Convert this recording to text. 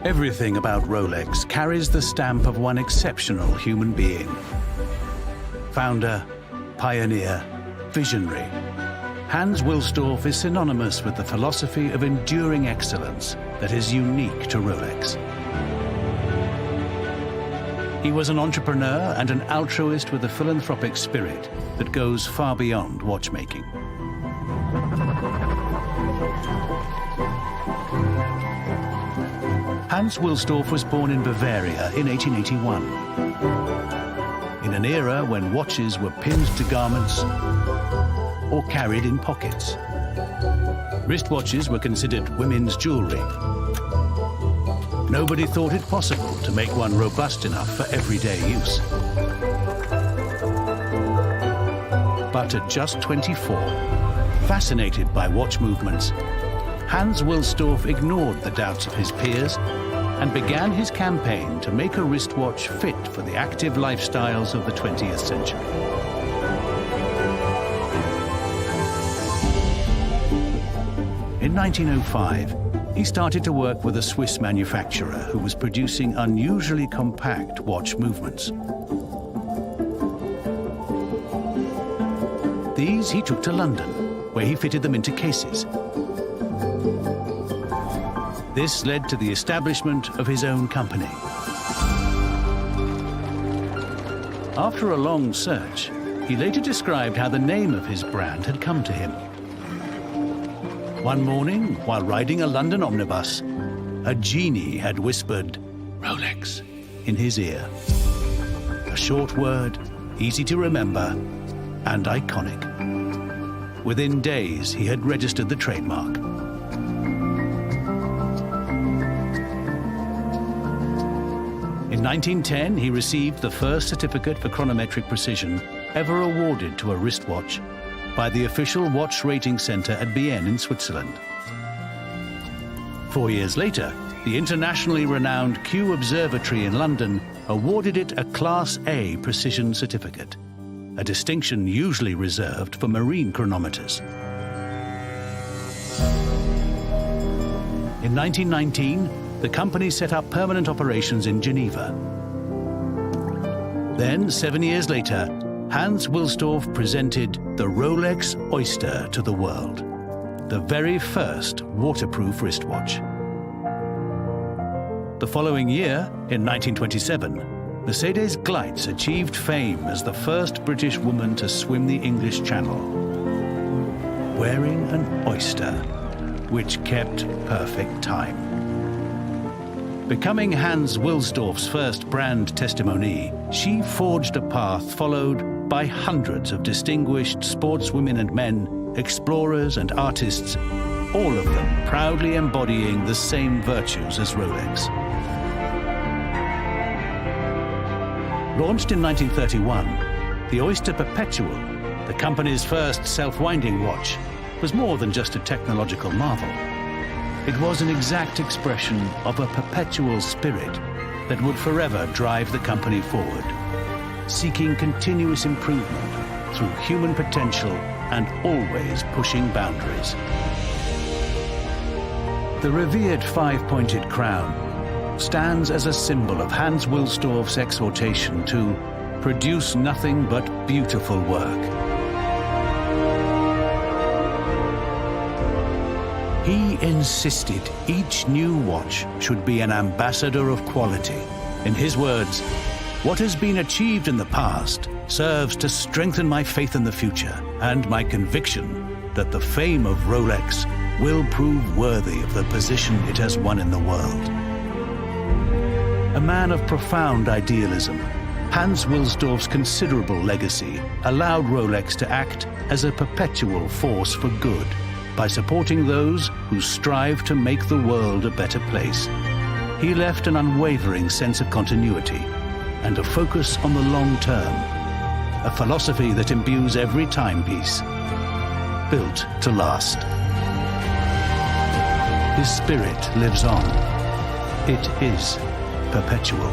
Everything about Rolex carries the stamp of one exceptional human being. Founder, pioneer, visionary. Hans Wilsdorf is synonymous with the philosophy of enduring excellence that is unique to Rolex. He was an entrepreneur and an altruist with a philanthropic spirit that goes far beyond watchmaking. Hans Wilsdorf was born in Bavaria in 1881, in an era when watches were pinned to garments or carried in pockets. Wristwatches were considered women's jewelry. Nobody thought it possible to make one robust enough for everyday use. But at just 24, fascinated by watch movements, Hans Wilsdorf ignored the doubts of his peers and began his campaign to make a wristwatch fit for the active lifestyles of the 20th century. In 1905, he started to work with a Swiss manufacturer who was producing unusually compact watch movements. These he took to London, where he fitted them into cases. This led to the establishment of his own company. After a long search, he later described how the name of his brand had come to him. One morning, while riding a London omnibus, a genie had whispered, "Rolex," in his ear. A short word, easy to remember, and iconic. Within days, he had registered the trademark. In 1910, he received the first certificate for chronometric precision ever awarded to a wristwatch by the official watch rating center at Bienne in Switzerland. 4 years later, the internationally renowned Kew Observatory in London awarded it a Class A precision certificate, a distinction usually reserved for marine chronometers. In 1919, the company set up permanent operations in Geneva. Then, 7 years later, Hans Wilsdorf presented the Rolex Oyster to the world, the very first waterproof wristwatch. The following year, in 1927, Mercedes Gleitz achieved fame as the first British woman to swim the English Channel, wearing an oyster, which kept perfect time. Becoming Hans Wilsdorf's first brand testimony, she forged a path followed by hundreds of distinguished sportswomen and men, explorers and artists, all of them proudly embodying the same virtues as Rolex. Launched in 1931, the Oyster Perpetual, the company's first self-winding watch, was more than just a technological marvel. It was an exact expression of a perpetual spirit that would forever drive the company forward, seeking continuous improvement through human potential and always pushing boundaries. The revered five-pointed crown stands as a symbol of Hans Wilsdorf's exhortation to produce nothing but beautiful work. He insisted each new watch should be an ambassador of quality. In his words, "What has been achieved in the past serves to strengthen my faith in the future and my conviction that the fame of Rolex will prove worthy of the position it has won in the world." A man of profound idealism, Hans Wilsdorf's considerable legacy allowed Rolex to act as a perpetual force for good by supporting those who strive to make the world a better place. He left an unwavering sense of continuity and a focus on the long term, a philosophy that imbues every timepiece, built to last. His spirit lives on. It is perpetual.